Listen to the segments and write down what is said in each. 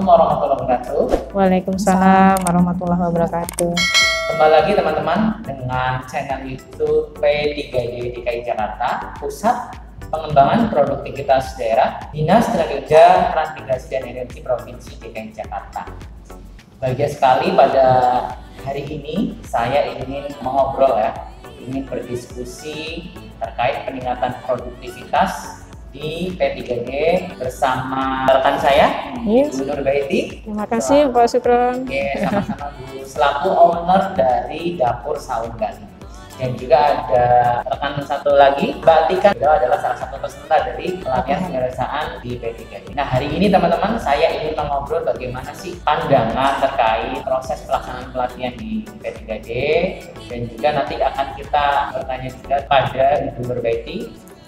Assalamualaikum warahmatullahi wabarakatuh. Waalaikumsalam warahmatullahi wabarakatuh. Kembali lagi teman-teman dengan channel YouTube P3D DKI Jakarta, Pusat Pengembangan Produktivitas Daerah, Dinas Tenaga Kerja, Transmigrasi dan Energi Provinsi DKI Jakarta. Bahagia sekali pada hari ini saya ingin mengobrol ingin berdiskusi terkait peningkatan produktivitas di P3D bersama rekan saya, Bu Nurbaiti. Terima kasih Pak Sukron. Oke, sama-sama Bu, selaku owner dari Dapur Saung Gali. Dan juga ada rekan satu lagi, Mbak Tika, beliau adalah salah satu peserta dari pelatihan kewirausahaan di P3D. Nah, hari ini teman-teman saya ingin mengobrol bagaimana sih pandangan terkait proses pelaksanaan pelatihan di P3D, dan juga nanti akan kita bertanya juga pada Ibu Nurbaiti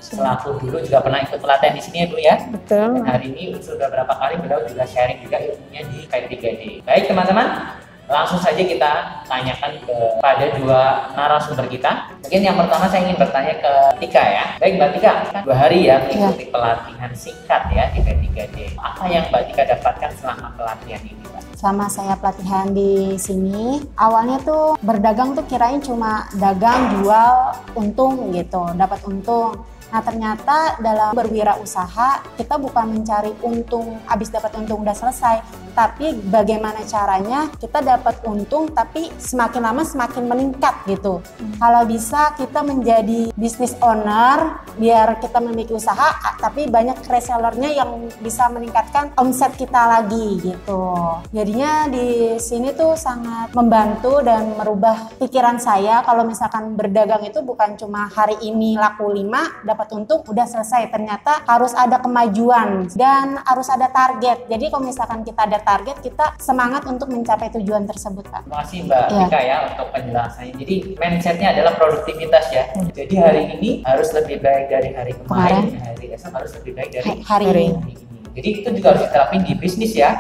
selaku dulu juga pernah ikut pelatihan di sini ya Bu ya. Betul. Dan hari ini sudah berapa kali beliau juga sharing juga ilmunya di P3D. Baik teman-teman, langsung saja kita tanyakan kepada dua narasumber kita. Mungkin yang pertama saya ingin bertanya ke Tika ya. Baik Mbak Tika, 2 hari ya mengikuti pelatihan singkat ya di P3D. Apa yang Mbak Tika dapatkan selama pelatihan ini Mbak? Selama saya pelatihan di sini, awalnya tuh berdagang tuh kirain cuma dagang, jual, untung gitu, dapat untung. Nah ternyata dalam berwirausaha kita bukan mencari untung, habis dapat untung udah selesai, tapi bagaimana caranya kita dapat untung tapi semakin lama semakin meningkat gitu. Kalau bisa kita menjadi business owner biar kita memiliki usaha tapi banyak resellernya yang bisa meningkatkan omset kita lagi gitu. Jadinya di sini tuh sangat membantu dan merubah pikiran saya kalau misalkan berdagang itu bukan cuma hari ini laku 5 dapat untung udah selesai, ternyata harus ada kemajuan dan harus ada target. Jadi kalau misalkan kita ada target, kita semangat untuk mencapai tujuan tersebut Kak. Terima kasih Mbak Tika ya untuk penjelasannya. Jadi mindsetnya adalah produktivitas ya. Jadi hari ini harus lebih baik dari hari kemarin, hari esok harus lebih baik dari hari ini. Jadi itu juga harus diterapin di bisnis ya.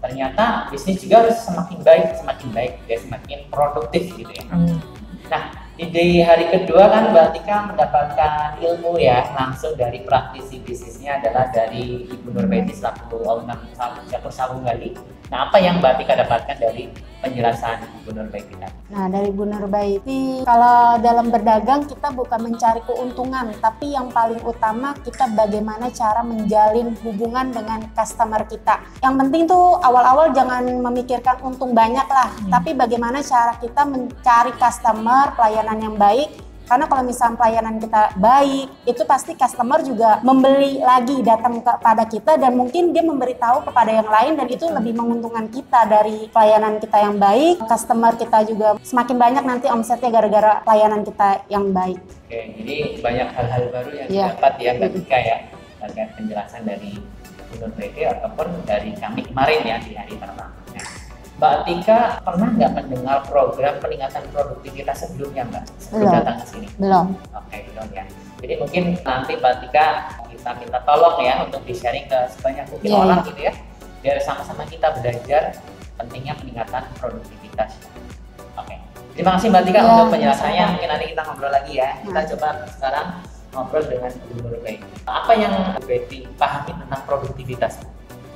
Ternyata bisnis juga harus semakin baik dan semakin produktif gitu ya. Nah, di hari kedua kan Mbak Tika mendapatkan ilmu ya langsung dari praktisi bisnisnya adalah dari Ibu Nurbaiti selaku owner Dapur Saung Gali. Nah, apa yang Mbak Tika dapatkan dari penjelasan Ibu Nurbaiti tadi? Nah, dari Bu Nurbaiti, kalau dalam berdagang kita bukan mencari keuntungan, tapi yang paling utama kita bagaimana cara menjalin hubungan dengan customer kita. Yang penting tuh awal-awal jangan memikirkan untung banyak lah, tapi bagaimana cara kita mencari customer, pelayanan yang baik. Karena kalau misalnya pelayanan kita baik, itu pasti customer juga membeli lagi, datang kepada kita dan mungkin dia memberitahu kepada yang lain dan itu lebih menguntungkan kita dari pelayanan kita yang baik. Customer kita juga semakin banyak nanti omsetnya gara-gara pelayanan kita yang baik. Oke, jadi banyak hal-hal baru yang didapat ya Mbak Tika ya terkait penjelasan dari Bu Nurbaiti ataupun dari kami kemarin ya di hari pertama. Mbak Tika pernah nggak mendengar program peningkatan produktivitas sebelumnya Mbak? Sebelum datang ke sini? Belum. Oke, belum ya. Jadi mungkin nanti Mbak Tika kita minta tolong ya untuk di-sharing ke sebanyak mungkin orang gitu ya. Biar sama-sama kita belajar pentingnya peningkatan produktivitas. Oke. Terima kasih Mbak Tika untuk penjelasannya. Mungkin nanti kita ngobrol lagi ya. Kita coba sekarang ngobrol dengan Bu Nurbaiti. Apa yang Bu Nurbaiti pahami tentang produktivitas?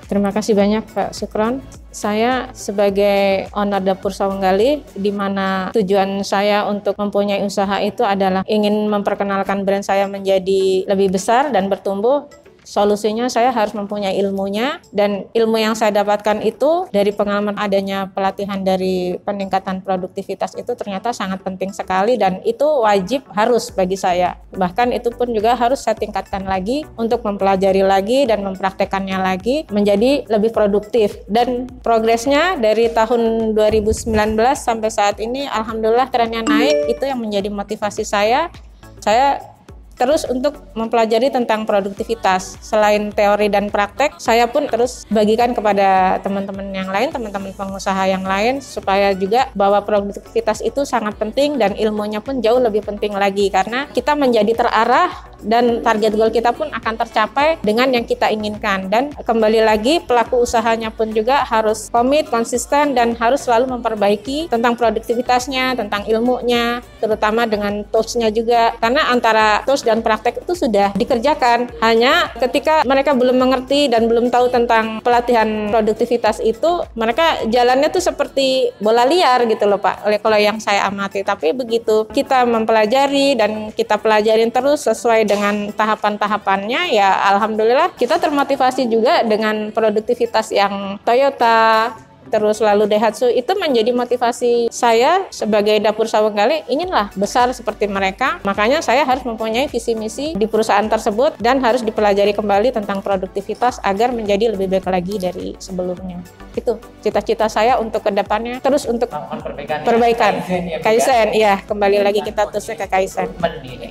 Terima kasih banyak Pak Sukron. Saya sebagai owner Dapur Saung Gali, di mana tujuan saya untuk mempunyai usaha itu adalah ingin memperkenalkan brand saya menjadi lebih besar dan bertumbuh. Solusinya saya harus mempunyai ilmunya, dan ilmu yang saya dapatkan itu dari pengalaman adanya pelatihan dari peningkatan produktivitas itu ternyata sangat penting sekali dan itu wajib harus bagi saya. Bahkan itu pun juga harus saya tingkatkan lagi untuk mempelajari lagi dan mempraktekannya lagi menjadi lebih produktif. Dan progresnya dari tahun 2019 sampai saat ini alhamdulillah trennya naik, itu yang menjadi motivasi saya. Saya terus untuk mempelajari tentang produktivitas. Selain teori dan praktek, saya pun terus bagikan kepada teman-teman yang lain, teman-teman pengusaha yang lain, supaya juga bahwa produktivitas itu sangat penting dan ilmunya pun jauh lebih penting lagi, karena kita menjadi terarah dan target goal kita pun akan tercapai dengan yang kita inginkan. Dan kembali lagi pelaku usahanya pun juga harus komit, konsisten, dan harus selalu memperbaiki tentang produktivitasnya, tentang ilmunya, terutama dengan tools-nya juga. Karena antara tools dan praktek itu sudah dikerjakan. Hanya ketika mereka belum mengerti dan belum tahu tentang pelatihan produktivitas itu, mereka jalannya tuh seperti bola liar gitu loh Pak, kalau yang saya amati. Tapi begitu kita mempelajari dan kita pelajarin terus sesuai dengan tahapan-tahapannya, ya alhamdulillah kita termotivasi juga dengan produktivitas yang Toyota, terus lalu Daihatsu. Itu menjadi motivasi saya sebagai Dapur Sawanggali, inginlah besar seperti mereka. Makanya saya harus mempunyai visi misi di perusahaan tersebut dan harus dipelajari kembali tentang produktivitas agar menjadi lebih baik lagi dari sebelumnya. Itu cita-cita saya untuk kedepannya, terus untuk perbaikan. Kaizen, ya kembali lagi kita terus ke Kaizen.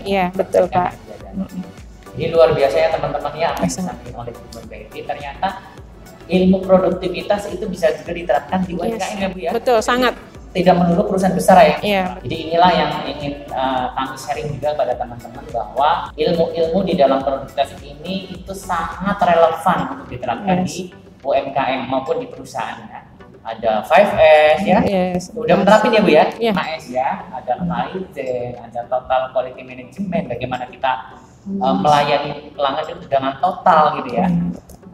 Iya betul Pak. Jadi luar biasa ya teman-temannya apa yang disampaikan oleh Bu Betty. Ternyata ilmu produktivitas itu bisa juga diterapkan di UMKM ya Bu ya. Betul, sangat. Tidak melulu perusahaan besar ya. Iya. Jadi inilah yang ingin kami sharing juga pada teman-teman, bahwa ilmu-ilmu di dalam produktivitas ini itu sangat relevan untuk diterapkan di UMKM maupun di perusahaan ya. Ada 5S ya. Udah menerapin ya Bu ya? 5S ya. Ada Kaizen, ada Total Quality Management, bagaimana kita melayani pelanggan itu dengan total gitu ya.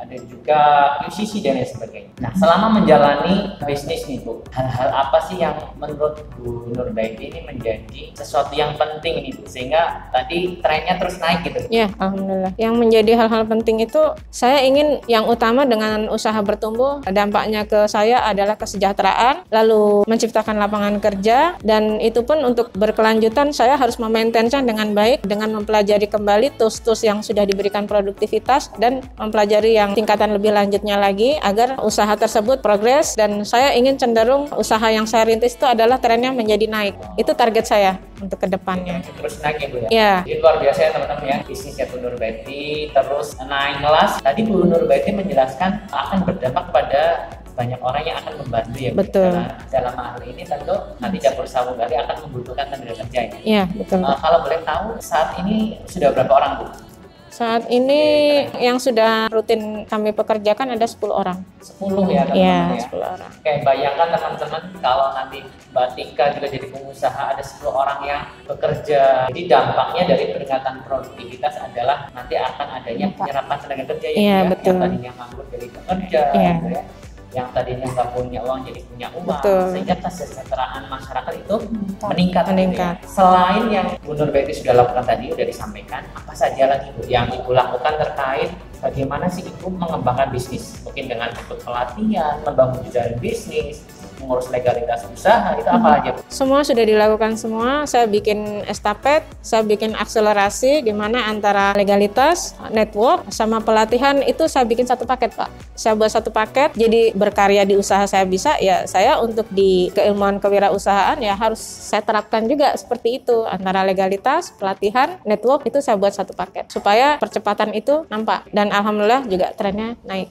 Ada juga UCC dan lain sebagainya. Nah, selama menjalani bisnis nih Bu, hal-hal apa sih yang menurut Bu Nurbaiti ini menjadi sesuatu yang penting nih Bu, sehingga tadi trennya terus naik gitu? Ya, alhamdulillah. Yang menjadi hal-hal penting itu, saya ingin yang utama dengan usaha bertumbuh, dampaknya ke saya adalah kesejahteraan, lalu menciptakan lapangan kerja, dan itu pun untuk berkelanjutan saya harus memaintainnya dengan baik, dengan mempelajari kembali tools-tools yang sudah diberikan produktivitas, dan mempelajari yang tingkatan lebih lanjutnya lagi agar usaha tersebut progres. Dan saya ingin cenderung usaha yang saya rintis itu adalah trennya menjadi naik. Itu target saya untuk kedepannya. Terus naik ya Bu ya? Ya. Jadi luar biasa ya teman-teman ya, bisnisnya Bu Nurbaiti terus naik kelas. Tadi Bu Nurbaiti menjelaskan akan berdampak pada banyak orang yang akan membantu ya. Betul. Dalam hal ini tentu nanti Dapur Sawanggali akan membutuhkan tenaga kerja ya. Iya, betul. Kalau boleh tahu saat ini sudah berapa orang Bu? Saat ini yang sudah rutin kami pekerjakan ada 10 orang. 10 ya teman-teman Iya, ya. 10 orang. Oke, bayangkan teman-teman kalau nanti Mbak Tika juga jadi pengusaha, ada 10 orang yang bekerja. Jadi dampaknya dari peningkatan produktivitas adalah nanti akan adanya penyerapan tenaga kerja Iya, ya, betul. yang tadinya nganggur jadi bekerja, Iya. gitu ya. Yang tadinya nggak punya uang jadi punya uang, Betul. sehingga kesejahteraan masyarakat itu meningkat. Meningkat. Gitu ya. Selain yang Bu Nurbaiti sudah lakukan tadi, sudah disampaikan, apa saja lagi Bu yang Ibu lakukan terkait bagaimana sih Ibu mengembangkan bisnis? Mungkin dengan ikut pelatihan, membangun jejaring bisnis, mengurus legalitas usaha, itu apa aja Bu? Semua sudah dilakukan semua. Saya bikin estafet, saya bikin akselerasi gimana antara legalitas, network, sama pelatihan itu saya bikin satu paket Pak. Saya buat satu paket, jadi berkarya di usaha saya bisa, ya saya untuk di keilmuan kewirausahaan ya harus saya terapkan juga seperti itu. Antara legalitas, pelatihan, network itu saya buat satu paket. Supaya percepatan itu nampak dan alhamdulillah juga trennya naik.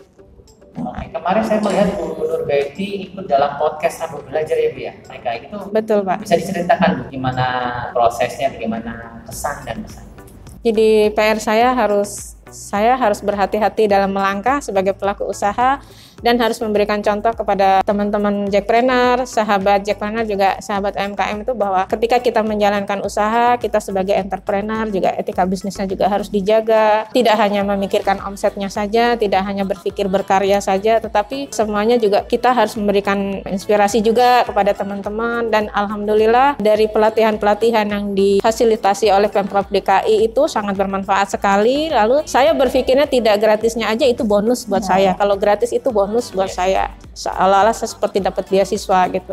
Oke, kemarin saya melihat Bu Nurbaiti ikut dalam podcast Sambut Belajar ya Bu ya. Mereka itu Betul Pak. bisa diceritakan Bu gimana prosesnya, bagaimana kesan dan pesan. Jadi PR saya harus berhati-hati dalam melangkah sebagai pelaku usaha dan harus memberikan contoh kepada teman-teman Jackpreneur, sahabat Jackpreneur juga sahabat UMKM itu bahwa ketika kita menjalankan usaha, kita sebagai entrepreneur juga etika bisnisnya juga harus dijaga. Tidak hanya memikirkan omsetnya saja, tidak hanya berpikir berkarya saja, tetapi semuanya juga kita harus memberikan inspirasi juga kepada teman-teman. Dan alhamdulillah dari pelatihan-pelatihan yang difasilitasi oleh Pemprov DKI itu sangat bermanfaat sekali. Lalu saya berpikirnya tidak gratisnya aja itu bonus buat saya. Kalau gratis itu bonus buat saya, seolah-olah saya seperti dapat beasiswa gitu.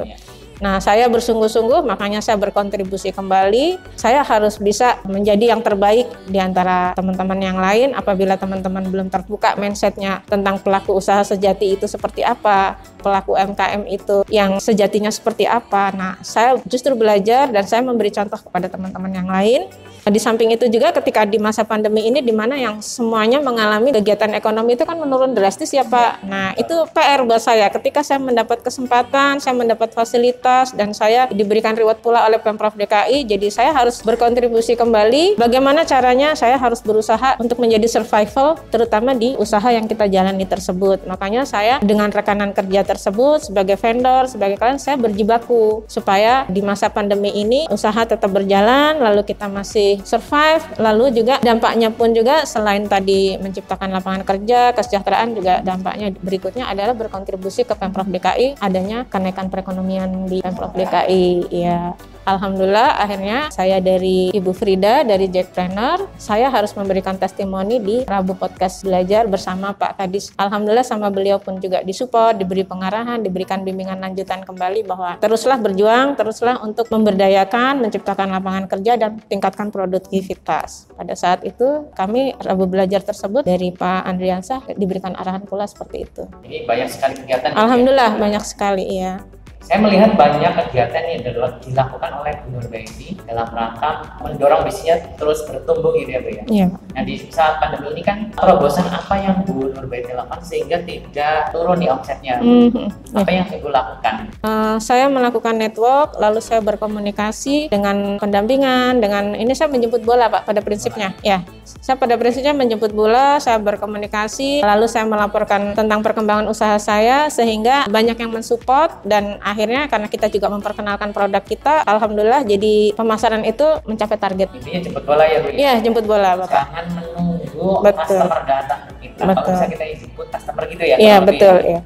Nah, saya bersungguh-sungguh, makanya saya berkontribusi kembali. Saya harus bisa menjadi yang terbaik di antara teman-teman yang lain. Apabila teman-teman belum terbuka mindsetnya tentang pelaku usaha sejati itu seperti apa, pelaku UMKM itu yang sejatinya seperti apa. Nah, saya justru belajar dan saya memberi contoh kepada teman-teman yang lain. Di samping itu juga ketika di masa pandemi ini di mana yang semuanya mengalami kegiatan ekonomi itu kan menurun drastis ya Pak. Nah, itu PR buat saya. Ketika saya mendapat kesempatan, saya mendapat fasilitas, produktivitas, dan saya diberikan reward pula oleh Pemprov DKI. Jadi saya harus berkontribusi kembali bagaimana caranya saya harus berusaha untuk menjadi survival, terutama di usaha yang kita jalani tersebut. Makanya saya dengan rekanan kerja tersebut sebagai vendor, sebagai klien, saya berjibaku supaya di masa pandemi ini usaha tetap berjalan, lalu kita masih survive, lalu juga dampaknya pun juga selain tadi menciptakan lapangan kerja, kesejahteraan, juga dampaknya berikutnya adalah berkontribusi ke Pemprov DKI, adanya kenaikan perekonomian di Pemprov DKI. Ya, alhamdulillah akhirnya saya dari Ibu Frida dari Jackpreneur, saya harus memberikan testimoni di Rabu Podcast Belajar bersama Pak Kadis. Alhamdulillah sama beliau pun juga disupport, diberi pengarahan, diberikan bimbingan lanjutan kembali bahwa teruslah berjuang, teruslah untuk memberdayakan, menciptakan lapangan kerja dan tingkatkan produktivitas. Pada saat itu kami Rabu Belajar tersebut dari Pak Andriansah diberikan arahan pula seperti itu. Ini banyak sekali kegiatan. Alhamdulillah banyak sekali, iya. Saya melihat banyak kegiatan yang dilakukan oleh Bu Nurbaiti dalam rangka mendorong bisnisnya terus bertumbuh gitu ya Bu ya. Iya. Nah di saat pandemi ini kan terobosan apa yang Bu Nurbaiti lakukan sehingga tidak turun di omsetnya? Apa yang Ibu lakukan? Saya melakukan network, lalu saya berkomunikasi dengan pendampingan, dengan ini saya menjemput bola Pak pada prinsipnya. Ya, saya pada prinsipnya menjemput bola, saya berkomunikasi, lalu saya melaporkan tentang perkembangan usaha saya sehingga banyak yang mensupport, dan akhirnya karena kita juga memperkenalkan produk kita, alhamdulillah jadi pemasaran itu mencapai target. Intinya jemput bola ya Bu? Iya, jemput bola Bapak. Jangan menunggu Betul. customer datang ke kita. Kalau bisa kita jemput customer gitu ya? Iya, betul. Ya.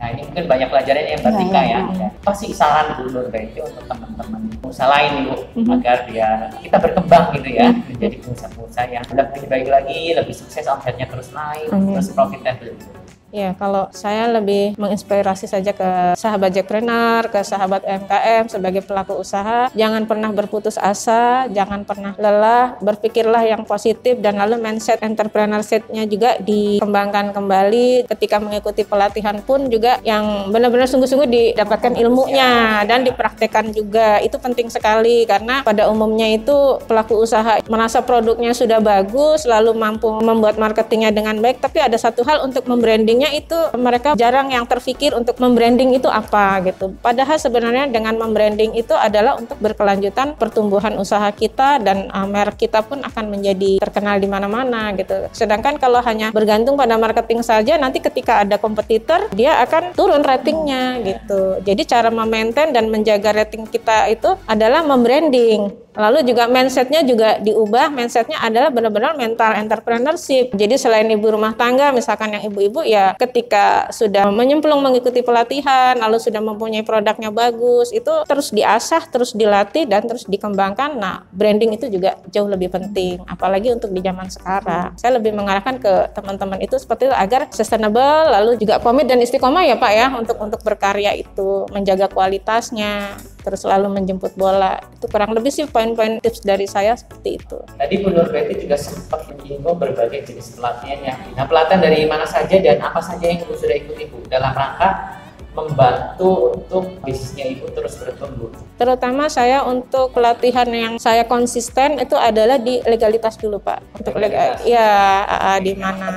Nah ini mungkin banyak pelajaran yang bertika ya. Apa sih saran Bu Nurbaiti untuk teman-teman usaha lain Bu agar kita berkembang gitu ya, menjadi pengusaha-pengusaha yang lebih baik lagi, lebih sukses, omsetnya terus naik, terus profitable. Ya, kalau saya lebih menginspirasi saja ke sahabat Jackpreneur, ke sahabat UMKM sebagai pelaku usaha, jangan pernah berputus asa, jangan pernah lelah, berpikirlah yang positif, dan lalu mindset entrepreneurship-nya juga dikembangkan kembali. Ketika mengikuti pelatihan pun juga yang benar-benar sungguh-sungguh didapatkan ilmunya dan dipraktekkan juga. Itu penting sekali karena pada umumnya itu pelaku usaha merasa produknya sudah bagus, lalu mampu membuat marketingnya dengan baik, tapi ada satu hal untuk membranding itu mereka jarang yang terfikir untuk membranding itu apa gitu. Padahal sebenarnya dengan membranding itu adalah untuk berkelanjutan pertumbuhan usaha kita, dan merek kita pun akan menjadi terkenal di mana-mana gitu. Sedangkan kalau hanya bergantung pada marketing saja, nanti ketika ada kompetitor dia akan turun ratingnya gitu. Jadi cara memaintain dan menjaga rating kita itu adalah membranding. Lalu juga mindsetnya juga diubah, mindsetnya adalah benar-benar mental entrepreneurship. Jadi selain ibu rumah tangga, misalkan yang ibu-ibu ya ketika sudah menyemplung mengikuti pelatihan, lalu sudah mempunyai produknya bagus, itu terus diasah, terus dilatih, dan terus dikembangkan. Nah, branding itu juga jauh lebih penting, apalagi untuk di zaman sekarang. Saya lebih mengarahkan ke teman-teman itu seperti itu agar sustainable, lalu juga komit dan istiqomah ya Pak ya untuk berkarya itu, menjaga kualitasnya, terus selalu menjemput bola. Itu kurang lebih sih poin-poin tips dari saya seperti itu. Tadi Bu Nurbaiti juga sempat menyinggung berbagai jenis pelatihan yang. Nah, pelatihan dari mana saja dan apa saja yang Ibu sudah ikuti Bu dalam rangka membantu untuk bisnisnya Ibu terus bertumbuh? Terutama saya untuk pelatihan yang saya konsisten itu adalah di legalitas dulu Pak. Untuk legalitas. Di mana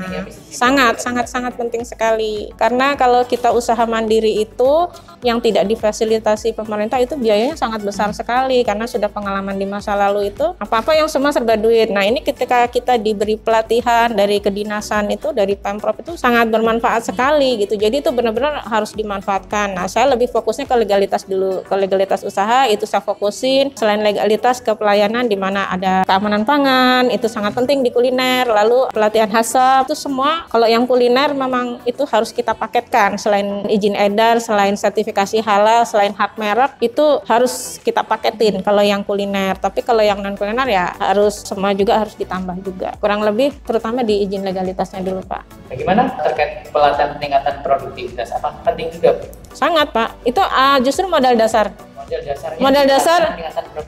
sangat penting sekali. Karena kalau kita usaha mandiri itu yang tidak difasilitasi pemerintah itu biayanya sangat besar sekali, karena sudah pengalaman di masa lalu itu apa-apa yang semua serba duit. Nah, ini ketika kita diberi pelatihan dari kedinasan itu, dari Pemprov itu sangat bermanfaat sekali gitu. Jadi itu benar-benar harus dimanfaatkan. Nah, saya lebih fokusnya ke legalitas dulu, ke legalitas usaha itu saya fokusin. Selain legalitas ke pelayanan di mana ada keamanan pangan, itu sangat penting di kuliner, lalu pelatihan HACCP itu semua. Kalau yang kuliner memang itu harus kita paketkan, selain izin edar, selain sertifikasi halal, selain hak merek, itu harus kita paketin kalau yang kuliner. Tapi kalau yang non kuliner ya harus semua juga harus ditambah juga. Kurang lebih terutama di izin legalitasnya dulu Pak. Bagaimana terkait pelatihan peningkatan produktivitas? Apa penting juga Bu? Sangat Pak. Itu justru modal dasar. Modal dasar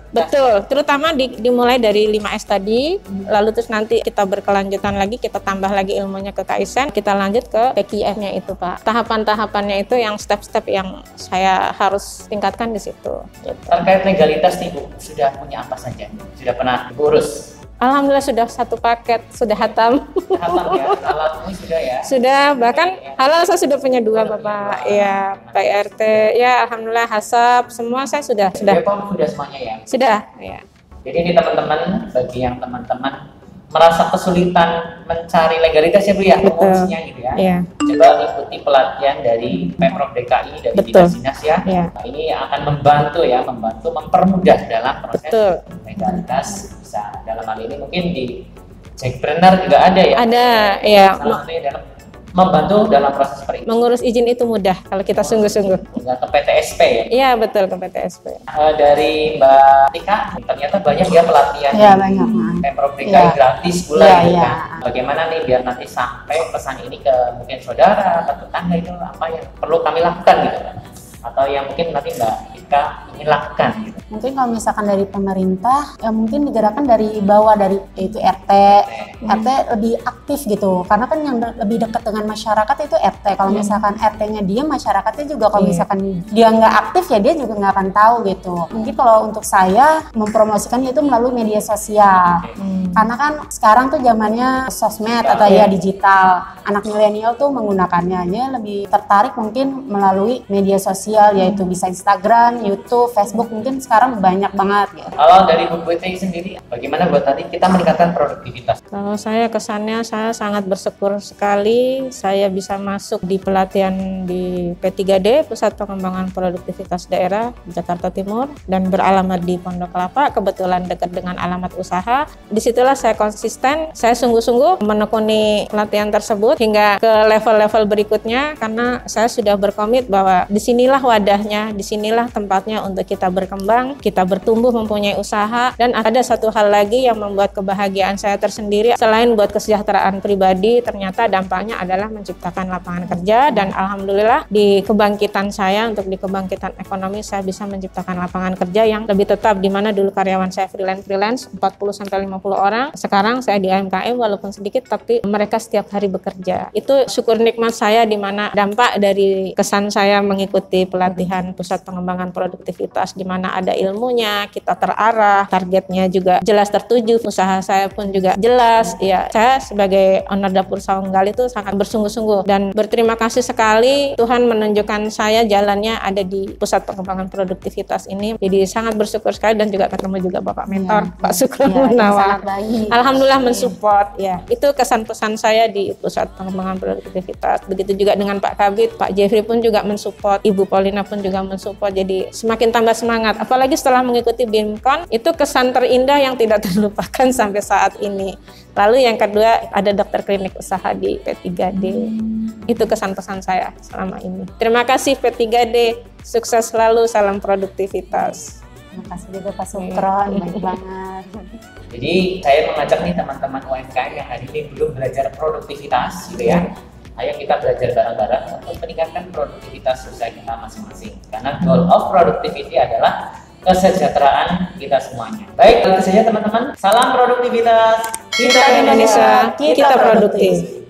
betul, terutama dimulai dari 5S tadi, lalu terus nanti kita berkelanjutan lagi, kita tambah lagi ilmunya ke KAISEN, kita lanjut ke PKIF-nya itu Pak. Tahapan-tahapannya itu yang step-step yang saya harus tingkatkan di situ. Terkait legalitas nih Bu, sudah punya apa saja? Sudah pernah urus? Alhamdulillah sudah satu paket, sudah hatam. Hatam ya, halal ini sudah ya. Sudah, bahkan halal saya sudah punya 2 Bapak. Ya, Pak RT. Ya, alhamdulillah hasab semua saya sudah. BPOM sudah semuanya ya. Sudah, ya. Jadi ini teman-teman, bagi yang teman-teman merasa kesulitan mencari legalitas ya Bu ya, mengurusnya gitu ya. Iya. Coba ikuti pelatihan dari Pemprov DKI dari dinas ya. Iya. Nah, ini akan membantu mempermudah dalam proses legalitas. Bisa dalam hal ini mungkin di Jackpreneur juga ada ya. Ada, ya. Salah satunya dalam membantu dalam proses perizinan. Mengurus izin itu mudah kalau kita sungguh-sungguh. Nggak ke PTSP ya. Iya, betul, ke PTSP. Dari Mbak Tika, ternyata banyak ya pelatihan Ya, di banyak. Pemprov DKI Ya. gratis pula Ya, gitu ya. kan. Bagaimana nih biar nanti sampai pesan ini ke mungkin saudara atau tetangga, itu apa yang perlu kami lakukan gitu kan? Atau yang mungkin nanti Mbak Tika ingin lakukan gitu. Mungkin kalau misalkan dari pemerintah, ya mungkin digerakkan dari bawah, dari itu RT lebih aktif gitu. Karena kan yang lebih dekat dengan masyarakat itu RT. Kalau misalkan RT-nya dia, masyarakatnya juga kalau misalkan dia nggak aktif ya dia juga nggak akan tahu gitu. Mungkin kalau untuk saya mempromosikan itu melalui media sosial. Karena kan sekarang tuh zamannya sosmed atau ya digital. Anak milenial tuh menggunakannya aja lebih tertarik mungkin melalui media sosial, yaitu bisa Instagram, YouTube, Facebook, mungkin sekarang banyak banget gitu. Kalau dari Bu Putri sendiri, bagaimana buat tadi kita meningkatkan produktivitas? Kalau saya kesannya saya sangat bersyukur sekali saya bisa masuk di pelatihan di P3D, Pusat Pengembangan Produktivitas Daerah Jakarta Timur, dan beralamat di Pondok Kelapa, kebetulan dekat dengan alamat usaha. Disitulah saya konsisten, saya sungguh-sungguh menekuni pelatihan tersebut hingga ke level-level berikutnya, karena saya sudah berkomit bahwa disinilah wadahnya, disinilah tempatnya untuk kita berkembang, kita bertumbuh mempunyai usaha. Dan ada satu hal lagi yang membuat kebahagiaan saya tersendiri, selain buat kesejahteraan pribadi, ternyata dampaknya adalah menciptakan lapangan kerja. Dan alhamdulillah di kebangkitan saya, untuk di kebangkitan ekonomi, saya bisa menciptakan lapangan kerja yang lebih tetap, di mana dulu karyawan saya freelance 40-50 orang. Sekarang saya di UMKM walaupun sedikit, tapi mereka setiap hari bekerja. Itu syukur nikmat saya, di mana dampak dari kesan saya mengikuti pelatihan Pusat Pengembangan Produktivitas, di mana ada ilmunya, kita terarah, targetnya juga jelas tertuju, usaha saya pun juga jelas. Ya, saya sebagai owner dapur Sawanggali itu sangat bersungguh-sungguh dan berterima kasih sekali Tuhan menunjukkan saya jalannya ada di Pusat Pengembangan Produktivitas ini. Jadi sangat bersyukur sekali, dan juga ketemu juga Bapak Mentor, Pak Sukron Munawar. Alhamdulillah mensupport ya. Itu kesan pesan saya di Pusat Pengembangan Produktivitas. Begitu juga dengan Pak Kabid, Pak Jeffrey pun juga mensupport, Ibu Paulina pun juga mensupport. Jadi semakin tambah semangat. Apalagi setelah mengikuti BIMKON, itu kesan terindah yang tidak terlupakan sampai saat ini. Lalu yang kedua ada dokter klinik usaha di P3D. Itu kesan pesan saya selama ini. Terima kasih P3D, sukses selalu, salam produktivitas. Terima kasih juga Pak Sukron, baik banget. Jadi saya mengajak nih teman-teman UMKM yang hari ini belum belajar produktivitas gitu ya. Ayo kita belajar bareng-bareng untuk meningkatkan produktivitas usaha kita masing-masing. Karena goal of productivity adalah kesejahteraan kita semuanya. Baik, itu saja teman-teman. Salam produktivitas. Kita Indonesia, kita produktif.